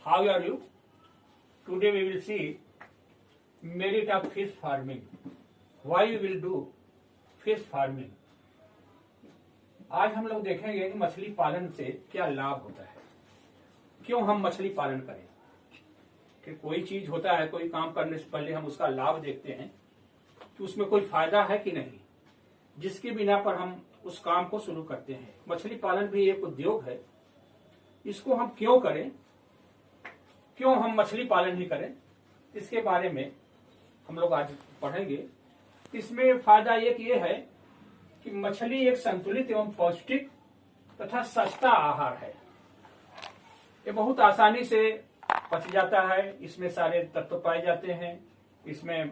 How are you? Today we will see merit of fish farming. Why we will do fish farming? आज हम लोग देखेंगे कि मछली पालन से क्या लाभ होता है, क्यों हम मछली पालन करें। कि कोई चीज होता है, कोई काम करने से पहले हम उसका लाभ देखते हैं कि उसमें कोई फायदा है कि नहीं, जिसके बिना पर हम उस काम को शुरू करते हैं। मछली पालन भी एक उद्योग है। इसको हम क्यों करें, क्यों हम मछली पालन ही करें, इसके बारे में हम लोग आज पढ़ेंगे। इसमें फायदा एक ये है कि मछली एक संतुलित एवं पौष्टिक तथा सस्ता आहार है। ये बहुत आसानी से पच जाता है, इसमें सारे तत्व पाए जाते हैं, इसमें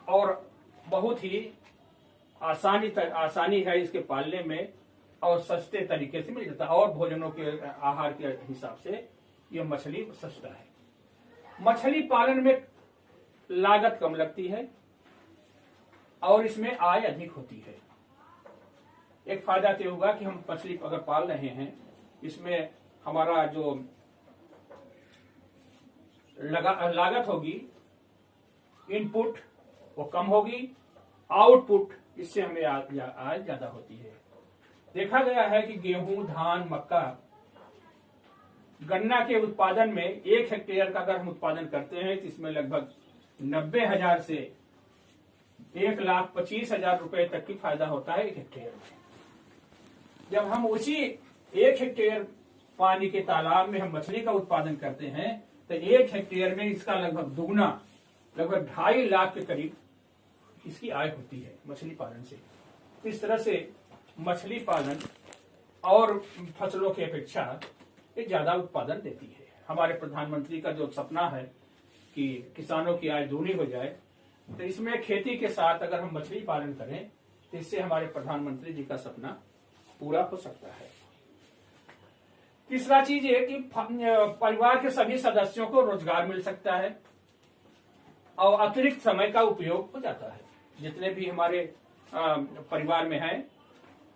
और बहुत ही आसानी है इसके पालने में और सस्ते तरीके से मिल जाता है। और भोजनों के आहार के हिसाब से ये मछली सस्ता है। मछली पालन में लागत कम लगती है और इसमें आय अधिक होती है। एक फायदा तो होगा कि हम मछली अगर पाल रहे हैं, इसमें हमारा जो लागत होगी, इनपुट वो कम होगी, आउटपुट इससे हमें आय ज्यादा होती है। देखा गया है कि गेहूं, धान, मक्का, गन्ना के उत्पादन में 1 हेक्टेयर का अगर हम उत्पादन करते हैं तो इसमें लगभग 90,000 से 1,25,000 रुपए तक की फायदा होता है 1 हेक्टेयर में। जब हम उसी 1 हेक्टेयर पानी के तालाब में हम मछली का उत्पादन करते हैं तो 1 हेक्टेयर में इसका लगभग दुगना, लगभग 2.5 लाख के करीब इसकी आय होती है मछली पालन से। इस तरह से मछली पालन और फसलों की अपेक्षा ये ज्यादा उत्पादन देती है। हमारे प्रधानमंत्री का जो सपना है कि किसानों की आय दूनी हो जाए, तो इसमें खेती के साथ अगर हम मछली पालन करें तो इससे हमारे प्रधानमंत्री जी का सपना पूरा हो सकता है। तीसरा चीज ये कि परिवार के सभी सदस्यों को रोजगार मिल सकता है और अतिरिक्त समय का उपयोग हो जाता है। जितने भी हमारे परिवार में हैं,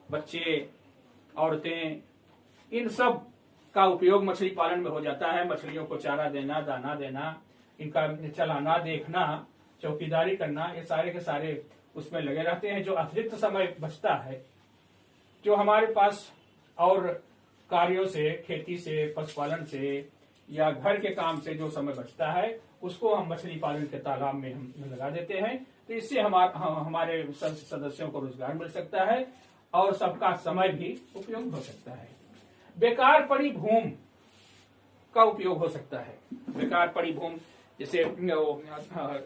बच्चे, औरतें, इन सब का उपयोग मछली पालन में हो जाता है। मछलियों को चारा देना, दाना देना, इनका चलाना, देखना, चौकीदारी करना, ये सारे के सारे उसमें लगे रहते हैं। जो अतिरिक्त समय बचता है, जो हमारे पास और कार्यों से, खेती से, पशुपालन से या घर के काम से जो समय बचता है, उसको हम मछली पालन के तालाब में हम लगा देते हैं। तो इससे हमारे सदस्यों को रोजगार मिल सकता है और सबका समय भी उपयोग हो सकता है। बेकार पड़ी भूमि का उपयोग हो सकता है। बेकार पड़ी भूमि जैसे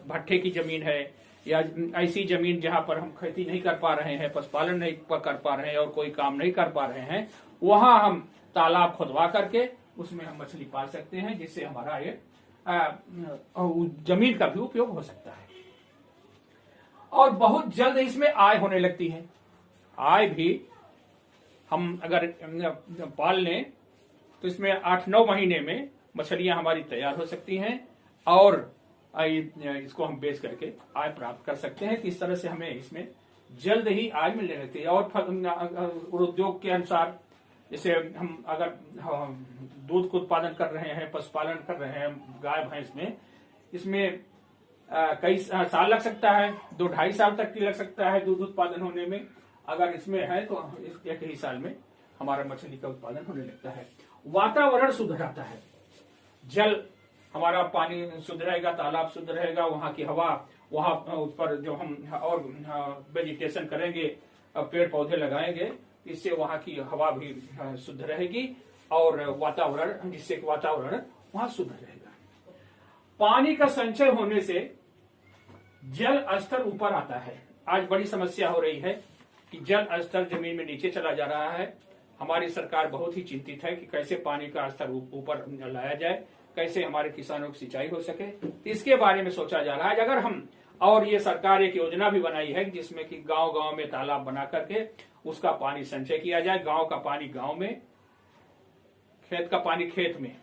भट्ठे की जमीन है या ऐसी जमीन जहां पर हम खेती नहीं कर पा रहे हैं, पशुपालन नहीं कर पा रहे हैं और कोई काम नहीं कर पा रहे हैं, वहां हम तालाब खुदवा करके उसमें हम मछली पाल सकते हैं, जिससे हमारा ये जमीन का भी उपयोग हो सकता है और बहुत जल्द इसमें आय होने लगती है। आय भी हम अगर पाल लें तो इसमें 8-9 महीने में मछलियां हमारी तैयार हो सकती हैं और इसको हम बेच करके आय प्राप्त कर सकते हैं। इस तरह से हमें इसमें जल्द ही आय मिलने लगती है। और उद्योग के अनुसार जैसे हम अगर दूध को उत्पादन कर रहे हैं, पशुपालन कर रहे हैं, गाय भैंस में, इसमें कई साल लग सकता है, 2-2.5 साल तक की लग सकता है दूध उत्पादन होने में। अगर इसमें है तो इस 1 ही साल में हमारा मछली का उत्पादन होने लगता है। वातावरण शुद्ध रहता है, जल हमारा पानी शुद्ध रहेगा, तालाब शुद्ध रहेगा, वहां की हवा, वहां उस पर जो हम और वेजिटेशन करेंगे, पेड़ पौधे लगाएंगे, इससे वहां की हवा भी शुद्ध रहेगी और वातावरण, जिससे वातावरण वहां शुद्ध रहेगा। पानी का संचय होने से जल स्तर ऊपर आता है। आज बड़ी समस्या हो रही है कि जल स्तर जमीन में नीचे चला जा रहा है। हमारी सरकार बहुत ही चिंतित है कि कैसे पानी का स्तर ऊपर लाया जाए, कैसे हमारे किसानों की सिंचाई हो सके, इसके बारे में सोचा जा रहा है। अगर हम, और ये सरकार एक योजना भी बनाई है जिसमें कि गांव-गांव में तालाब बना करके उसका पानी संचय किया जाए। गांव का पानी गांव में, खेत का पानी खेत में,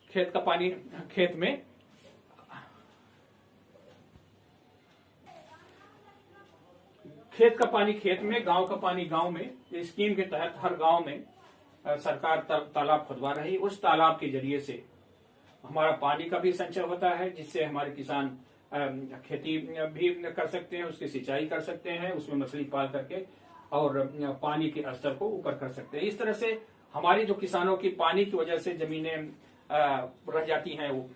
खेत का पानी खेत में, खेत का पानी खेत में, गांव का पानी गांव में। स्कीम के तहत हर गांव में सरकार तालाब खुदवा रही, उस तालाब के जरिए से हमारा पानी का भी संचय होता है, जिससे हमारे किसान खेती भी कर सकते हैं, उसकी सिंचाई कर सकते हैं, उसमें मछली पाल करके और पानी के स्तर को ऊपर कर सकते हैं। इस तरह से हमारी जो किसानों की पानी की वजह से जमीनें रह जाती हैं, वो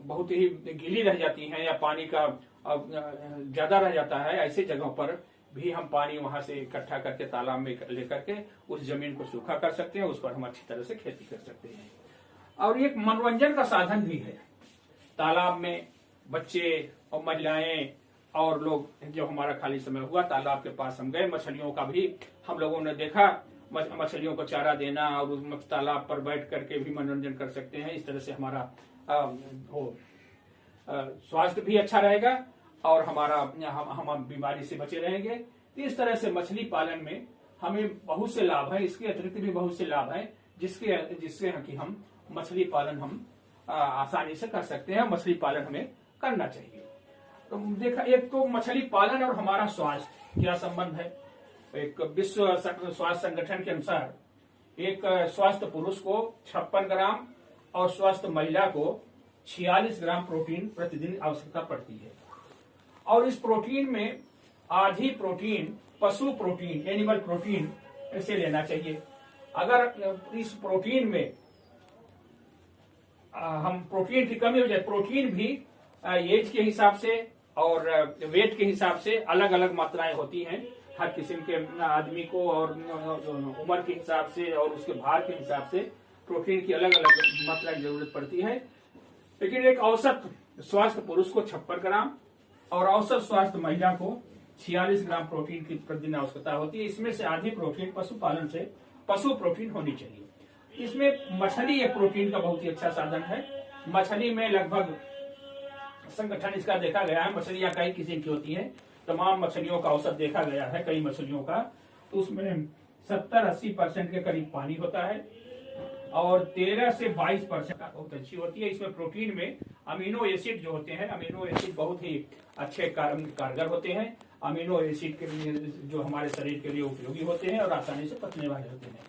बहुत ही गीली रह जाती हैं या पानी का ज्यादा रह जाता है, ऐसे जगहों पर भी हम पानी वहां से इकट्ठा करके तालाब में लेकर के उस जमीन को सूखा कर सकते हैं, उस पर हम अच्छी तरह से खेती कर सकते हैं। और एक मनोरंजन का साधन भी है। तालाब में बच्चे और महिलाएं और लोग, जो हमारा खाली समय हुआ तालाब के पास हम गए, मछलियों का भी हम लोगों ने देखा, मछलियों को चारा देना और उस तालाब पर बैठ करके भी मनोरंजन कर सकते हैं। इस तरह से हमारा स्वास्थ्य भी अच्छा रहेगा और हमारा हम बीमारी से बचे रहेंगे। इस तरह से मछली पालन में हमें बहुत से लाभ है, इसके अतिरिक्त भी बहुत से लाभ है, जिससे कि हम मछली पालन हम आसानी से कर सकते हैं। मछली पालन हमें करना चाहिए। तो देखा, एक तो मछली पालन और हमारा स्वास्थ्य क्या संबंध है। एक विश्व स्वास्थ्य संगठन के अनुसार एक स्वस्थ पुरुष को 56 ग्राम और स्वस्थ महिला को 46 ग्राम प्रोटीन प्रतिदिन आवश्यकता पड़ती है। और इस प्रोटीन में आधी प्रोटीन पशु प्रोटीन, एनिमल प्रोटीन से लेना चाहिए। अगर इस प्रोटीन में हम प्रोटीन की कमी हो जाए, प्रोटीन भी एज के हिसाब से और वेट के हिसाब से अलग अलग मात्राएं होती हैं हर किस्म के आदमी को, और उम्र के हिसाब से और उसके भार के हिसाब से प्रोटीन की अलग अलग मात्रा की जरूरत पड़ती है। लेकिन एक औसत स्वस्थ पुरुष को 56 ग्राम और औसत स्वस्थ महिला को 46 ग्राम प्रोटीन की प्रतिदिन आवश्यकता होती है। इसमें से आधी प्रोटीन पशुपालन से पशु प्रोटीन होनी चाहिए। इसमें मछली एक प्रोटीन का बहुत ही अच्छा साधन है। मछली में लगभग संगठन इसका देखा गया है, मछलियां कई किस्म की होती हैं, तमाम मछलियों का औसत देखा गया है कई मछलियों का, तो उसमें 70-80% के करीब पानी होता है और 13 से 22% बहुत अच्छी होती है। इसमें प्रोटीन में अमीनो एसिड जो होते हैं, अमीनो एसिड बहुत ही अच्छे कारगर होते हैं। अमीनो एसिड के लिए जो हमारे शरीर के लिए उपयोगी होते हैं और आसानी से पचने वाले होते हैं।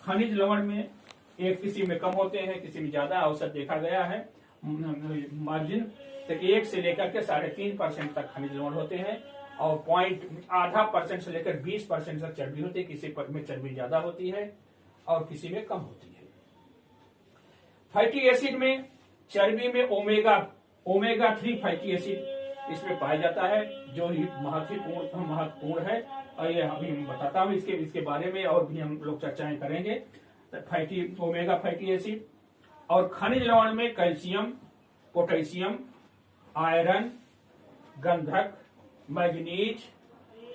खनिज लवण में एक किसी में कम होते हैं, किसी में ज्यादा औसत देखा गया है। मार्जिन तक 1 से लेकर के 3.5% तक खनिज लवण होते हैं और 0.5% से लेकर 20% तक चर्बी होती है। किसी पर में चर्बी ज्यादा होती है और किसी में कम होती है। फैटी एसिड में चर्बी में ओमेगा 3 फैटी एसिड इसमें पाया जाता है, जो ही महत्वपूर्ण है। और ये अभी बताता हूँ इसके बारे में, और भी हम लोग चर्चाएं करेंगे। ओमेगा फैटी एसिड और खनिज लवण में कैल्शियम, पोटेशियम, आयरन, गंधक, मैग्नीज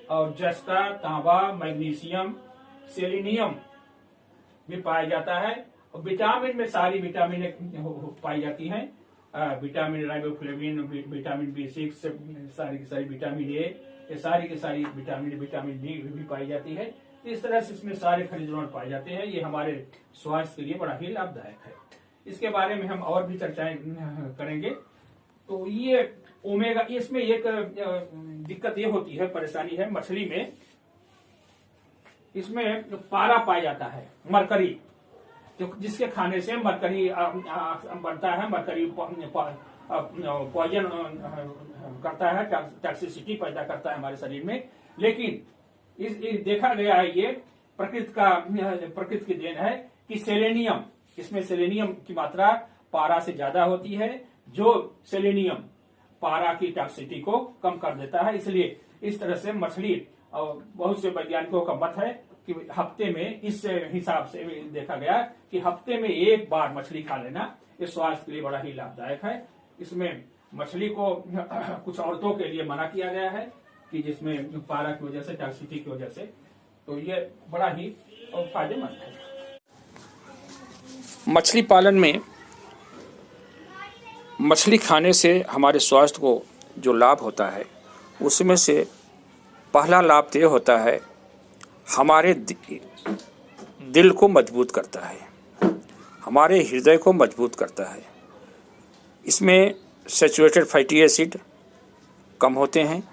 और जस्ता, तांबा, मैग्नीशियम, सेलेनियम भी पाया जाता है। और विटामिन में सारी विटामिन पाई जाती हैं। विटामिन राइबोफ्लेविन, विटामिन B6, सारी की सारी विटामिन ए, ये सारी की सारी विटामिन डी भी पाई जाती है। इस तरह से इसमें सारे खनिज लवण पाए जाते हैं। ये हमारे स्वास्थ्य के लिए बड़ा ही लाभदायक है। इसके बारे में हम और भी चर्चाएं करेंगे। तो ये ओमेगा, इसमें एक दिक्कत ये होती है, परेशानी है मछली में, इसमें पारा पाया जाता है, मरकरी, जो जिसके खाने से मरकरी बढ़ता है, मरकरी पॉइजन करता है, टॉक्सिसिटी पैदा करता है हमारे शरीर में। लेकिन इस देखा गया है, ये प्रकृति की देन है कि सेलेनियम, इसमें सेलेनियम की मात्रा पारा से ज्यादा होती है, जो सेलेनियम पारा की टॉक्सिसिटी को कम कर देता है। इसलिए इस तरह से मछली, और बहुत से वैज्ञानिकों का मत है कि हफ्ते में, इस हिसाब से देखा गया कि हफ्ते में 1 बार मछली खा लेना ये स्वास्थ्य के लिए बड़ा ही लाभदायक है। इसमें मछली को कुछ औरतों के लिए मना किया गया है कि जिसमें पारा की वजह से, टॉक्सिसिटी की वजह से, तो ये बड़ा ही फायदेमंद है। मछली पालन में मछली खाने से हमारे स्वास्थ्य को जो लाभ होता है, उसमें से पहला लाभ तो ये होता है, हमारे दिल को मजबूत करता है, हमारे हृदय को मजबूत करता है। इसमें सैचुरेटेड फैटी एसिड कम होते हैं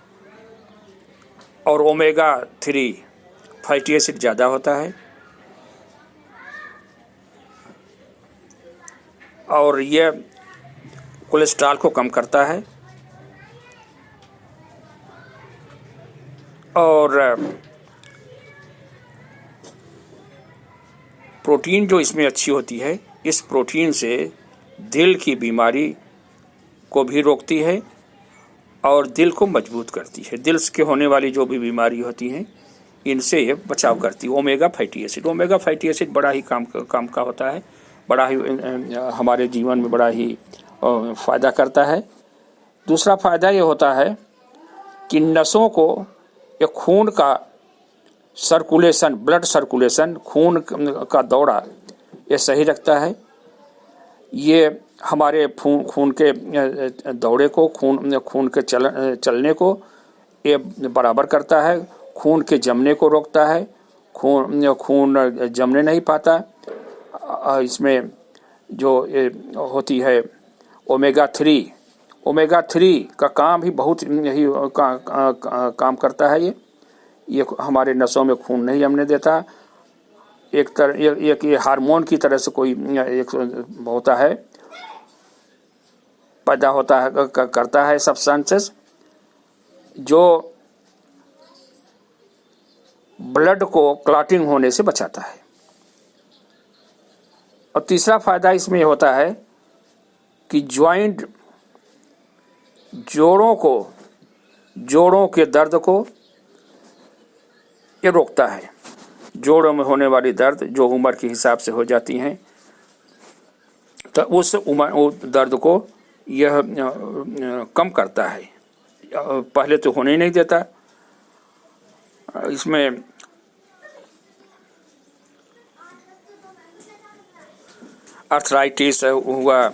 और ओमेगा 3 फैटी एसिड ज़्यादा होता है और यह कोलेस्ट्रॉल को कम करता है और प्रोटीन जो इसमें अच्छी होती है, इस प्रोटीन से दिल की बीमारी को भी रोकती है और दिल को मजबूत करती है। दिल के होने वाली जो भी बीमारी होती हैं इनसे ये बचाव करती है। ओमेगा फैटी एसिड बड़ा ही काम का होता है, बड़ा ही हमारे जीवन में बड़ा ही फ़ायदा करता है। दूसरा फ़ायदा ये होता है कि नसों को, ये खून का सर्कुलेशन, ब्लड सर्कुलेशन, खून का दौड़ा ये सही रखता है। ये हमारे खून के दौड़े को, खून के चलने को ये बराबर करता है, खून के जमने को रोकता है, खून जमने नहीं पाता। इसमें जो होती है ओमेगा 3 का काम भी बहुत ही काम करता है। ये हमारे नसों में खून नहीं जमने देता। एक ये हार्मोन की तरह से कोई एक होता है, पैदा होता है, करता है सब्सटेंसेस जो ब्लड को क्लॉटिंग होने से बचाता है। और तीसरा फायदा इसमें होता है कि जोड़ों के दर्द को ये रोकता है। जोड़ों में होने वाली दर्द जो उम्र के हिसाब से हो जाती हैं, तो उस दर्द को यह कम करता है, पहले तो होने ही नहीं देता। इसमें आर्थराइटिस हुआ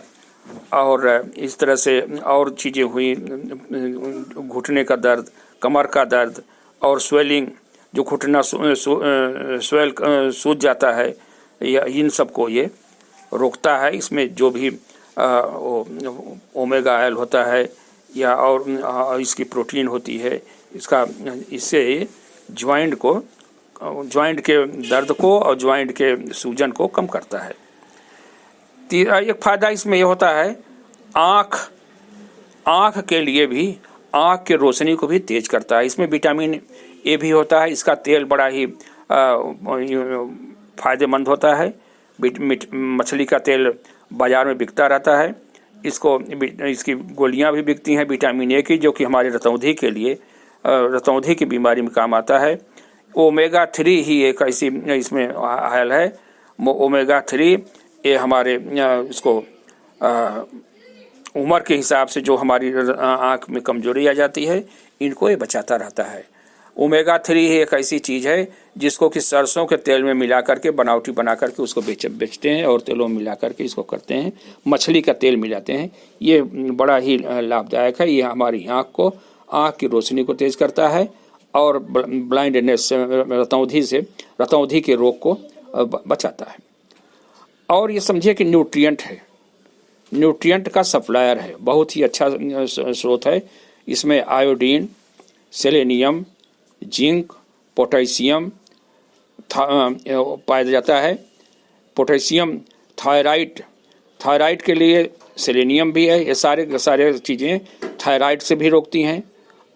और इस तरह से और चीज़ें हुई, घुटने का दर्द, कमर का दर्द और स्वेलिंग, जो घुटना सूज जाता है, या इन सब को ये रोकता है। इसमें जो भी ओमेगा ऑयल होता है या और इसकी प्रोटीन होती है, इससे जॉइंट के दर्द को और जॉइंट के सूजन को कम करता है। एक फायदा इसमें यह होता है, आँख के लिए भी, आँख के रोशनी को भी तेज करता है। इसमें विटामिन ए भी होता है। इसका तेल बड़ा ही फायदेमंद होता है। मछली का तेल बाजार में बिकता रहता है। इसकी गोलियां भी बिकती हैं विटामिन ए की, जो कि हमारे रतौंधी की बीमारी में काम आता है। ओमेगा 3 ही एक ऐसी इसमें आयल है। ओमेगा 3 ये हमारे इसको उम्र के हिसाब से जो हमारी आँख में कमजोरी आ जाती है, इनको ये बचाता रहता है। ओमेगा 3 एक ऐसी चीज़ है जिसको कि सरसों के तेल में मिला करके बनावटी बना करके उसको बेचते हैं और तेलों में मिला करके इसको करते हैं। मछली का तेल मिलाते हैं। ये बड़ा ही लाभदायक है। ये हमारी आँख की रोशनी को तेज करता है और ब्लाइंडनेस, रतौंधी के रोग को बचाता है। और ये समझिए कि न्यूट्रिएंट का सप्लायर है, बहुत ही अच्छा स्रोत है। इसमें आयोडीन, सेलेनियम, जिंक, पोटेशियम पाया जाता है। पोटेशियम थायराइड के लिए सेलेनियम भी है। ये सारे चीज़ें थायराइड से भी रोकती हैं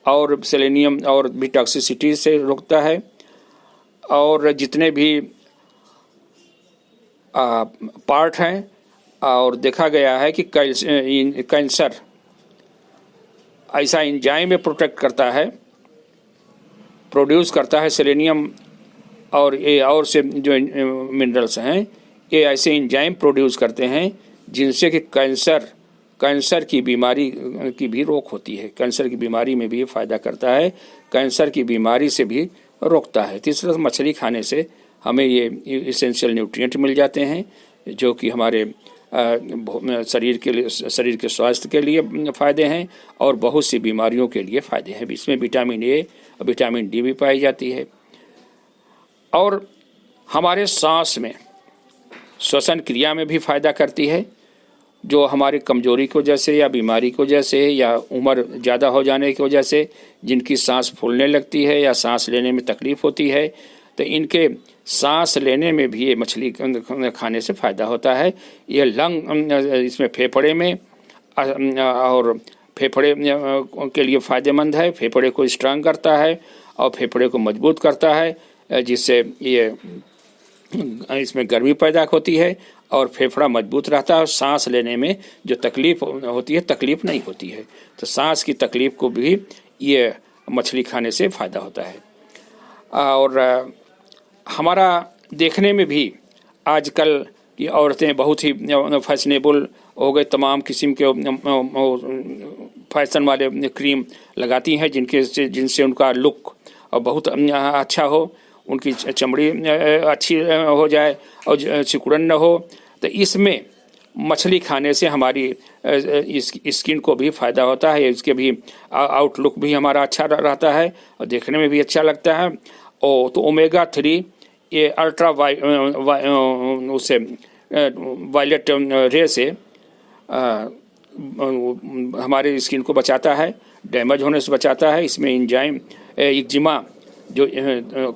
और सेलेनियम और भी टॉक्सिसिटी से रोकता है। और जितने भी पार्ट हैं, और देखा गया है कि कैंसर ऐसा एंजाइम में प्रोटेक्ट करता है, प्रोड्यूस करता है सेलेनियम और ये और से जो मिनरल्स हैं, ये ऐसे एंजाइम प्रोड्यूस करते हैं जिनसे कि कैंसर की बीमारी की भी रोक होती है। कैंसर की बीमारी में भी फ़ायदा करता है, कैंसर की बीमारी से भी रोकता है। तीसरा, मछली खाने से हमें ये इसेंशियल न्यूट्रिएंट मिल जाते हैं जो कि हमारे शरीर के स्वास्थ्य के लिए फ़ायदे हैं और बहुत सी बीमारियों के लिए फ़ायदे हैं। इसमें विटामिन ए और विटामिन डी भी पाई जाती है। और हमारे सांस में, श्वसन क्रिया में भी फ़ायदा करती है। जो हमारी कमजोरी की वजह से या बीमारी की वजह से या उम्र ज़्यादा हो जाने की वजह से जिनकी सांस फूलने लगती है या सांस लेने में तकलीफ़ होती है तो इनके सांस लेने में भी ये मछली खाने से फ़ायदा होता है। ये लंग इसमें फेफड़े में और फेफड़े के लिए फ़ायदेमंद है, फेफड़े को स्ट्रांग करता है और फेफड़े को मजबूत करता है, जिससे ये इसमें गर्मी पैदा होती है और फेफड़ा मजबूत रहता है और सांस लेने में जो तकलीफ होती है तकलीफ नहीं होती है। तो सांस की तकलीफ को भी ये मछली खाने से फ़ायदा होता है। और हमारा देखने में भी आजकल की औरतें बहुत ही फैशनेबल हो गए, तमाम किस्म के फैशन वाले क्रीम लगाती हैं जिनसे उनका लुक बहुत अच्छा हो, उनकी चमड़ी अच्छी हो जाए और सिकुड़न न हो। तो इसमें मछली खाने से हमारी इस स्किन को भी फ़ायदा होता है, इसके भी आउटलुक भी हमारा अच्छा रहता है और देखने में भी अच्छा लगता है। और तो ओमेगा 3 ये अल्ट्रा उससे वायलेट रे से हमारे स्किन को बचाता है, डैमेज होने से बचाता है। इसमें एंजाइम एक्जिमा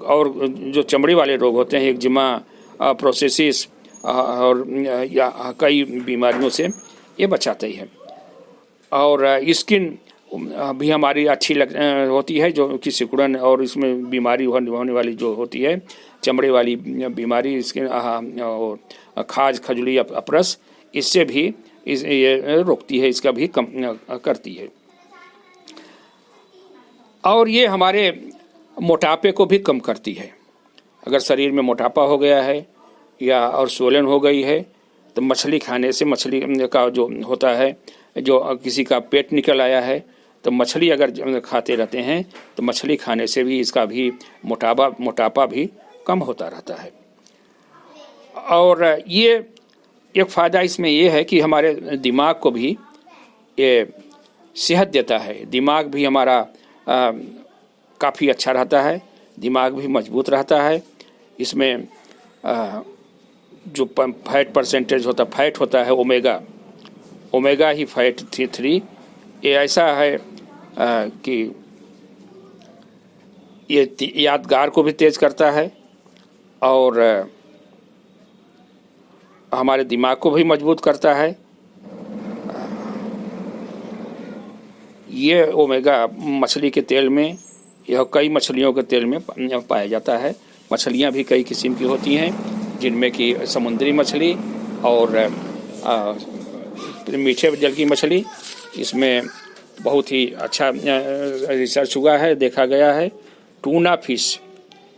और जो चमड़ी वाले रोग होते हैं, एक्जिमा, प्रोसेसिस और या कई बीमारियों से ये बचाता ही है। और स्किन भी हमारी अच्छी होती है, जो कि सिकुड़न और इसमें बीमारी होने वाली जो होती है चमड़े वाली बीमारी, स्किन और खाज खजुली अपरस, इससे भी ये रोकती है, इसका भी कम करती है। और ये हमारे मोटापे को भी कम करती है। अगर शरीर में मोटापा हो गया है या और सोलन हो गई है तो मछली खाने से, मछली का जो होता है, जो किसी का पेट निकल आया है तो मछली अगर खाते रहते हैं तो मछली खाने से भी इसका भी मोटापा भी कम होता रहता है। और ये एक फ़ायदा इसमें ये है कि हमारे दिमाग को भी ये सेहत देता है, दिमाग भी हमारा काफ़ी अच्छा रहता है, दिमाग भी मजबूत रहता है। इसमें जो फैट परसेंटेज होता है ओमेगा ही फैट 3 ये ऐसा है कि ये यादगार को भी तेज करता है और हमारे दिमाग को भी मजबूत करता है। ये ओमेगा मछली के तेल में, यह कई मछलियों के तेल में पाया जाता है। मछलियाँ भी कई किस्म की होती हैं, जिनमें कि समुद्री मछली और मीठे जल की मछली। इसमें बहुत ही अच्छा रिसर्च हुआ है, देखा गया है। टूना फिश,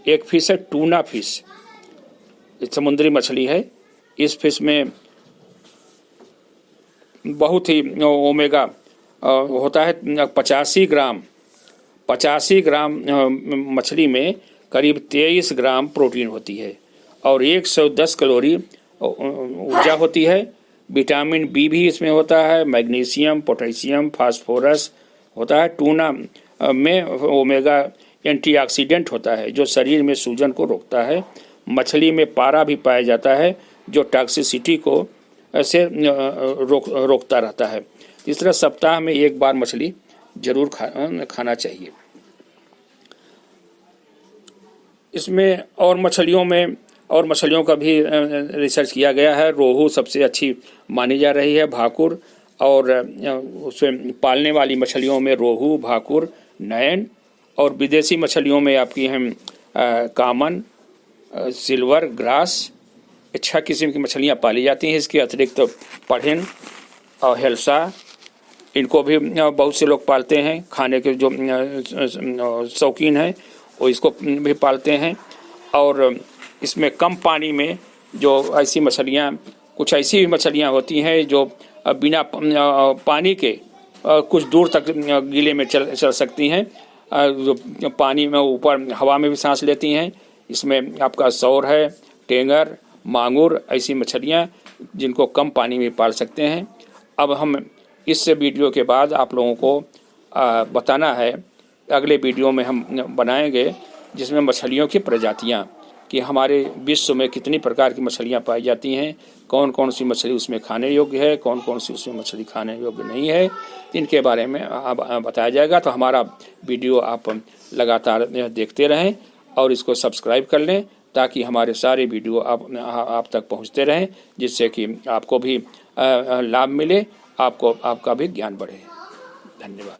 एक फिश है टूना फिश, समुद्री मछली है। इस फिश में बहुत ही ओमेगा होता है। 85 ग्राम मछली में करीब 23 ग्राम प्रोटीन होती है और 110 कैलोरी ऊर्जा होती है। विटामिन बी भी इसमें होता है, मैग्नीशियम, पोटेशियम, फास्फोरस होता है। टूना में ओमेगा एंटीऑक्सीडेंट होता है जो शरीर में सूजन को रोकता है। मछली में पारा भी पाया जाता है जो टॉक्सिसिटी को से रोकता रहता है। इस तरह सप्ताह में एक बार मछली जरूर खाना चाहिए। इसमें और मछलियों का भी रिसर्च किया गया है। रोहू सबसे अच्छी मानी जा रही है, भाकुर, और उसमें पालने वाली मछलियों में रोहू, भाकुर, नयन, और विदेशी मछलियों में आपकी हैं कामन, सिल्वर, ग्रास, अच्छा किस्म की मछलियाँ पाली जाती हैं। इसके अतिरिक्त तो पढ़िन और हेल्सा, इनको भी बहुत से लोग पालते हैं। खाने के जो शौकीन हैं वो इसको भी पालते हैं। और इसमें कम पानी में जो ऐसी मछलियाँ, कुछ ऐसी भी मछलियाँ होती हैं जो बिना पानी के कुछ दूर तक गीले में चल सकती हैं, जो पानी में ऊपर हवा में भी सांस लेती हैं। इसमें आपका सौर है, टेंगर, मांगुर, ऐसी मछलियाँ जिनको कम पानी में पाल सकते हैं। अब हम इस वीडियो के बाद आप लोगों को बताना है, अगले वीडियो में हम बनाएंगे जिसमें मछलियों की प्रजातियाँ, कि हमारे विश्व में कितनी प्रकार की मछलियाँ पाई जाती हैं, कौन कौन सी मछली उसमें खाने योग्य है, कौन कौन सी उसमें मछली खाने योग्य नहीं है, इनके बारे में बताया जाएगा। तो हमारा वीडियो आप लगातार देखते रहें और इसको सब्सक्राइब कर लें ताकि हमारे सारे वीडियो आप तक पहुंचते रहें, जिससे कि आपको भी लाभ मिले, आपका भी ज्ञान बढ़े। धन्यवाद।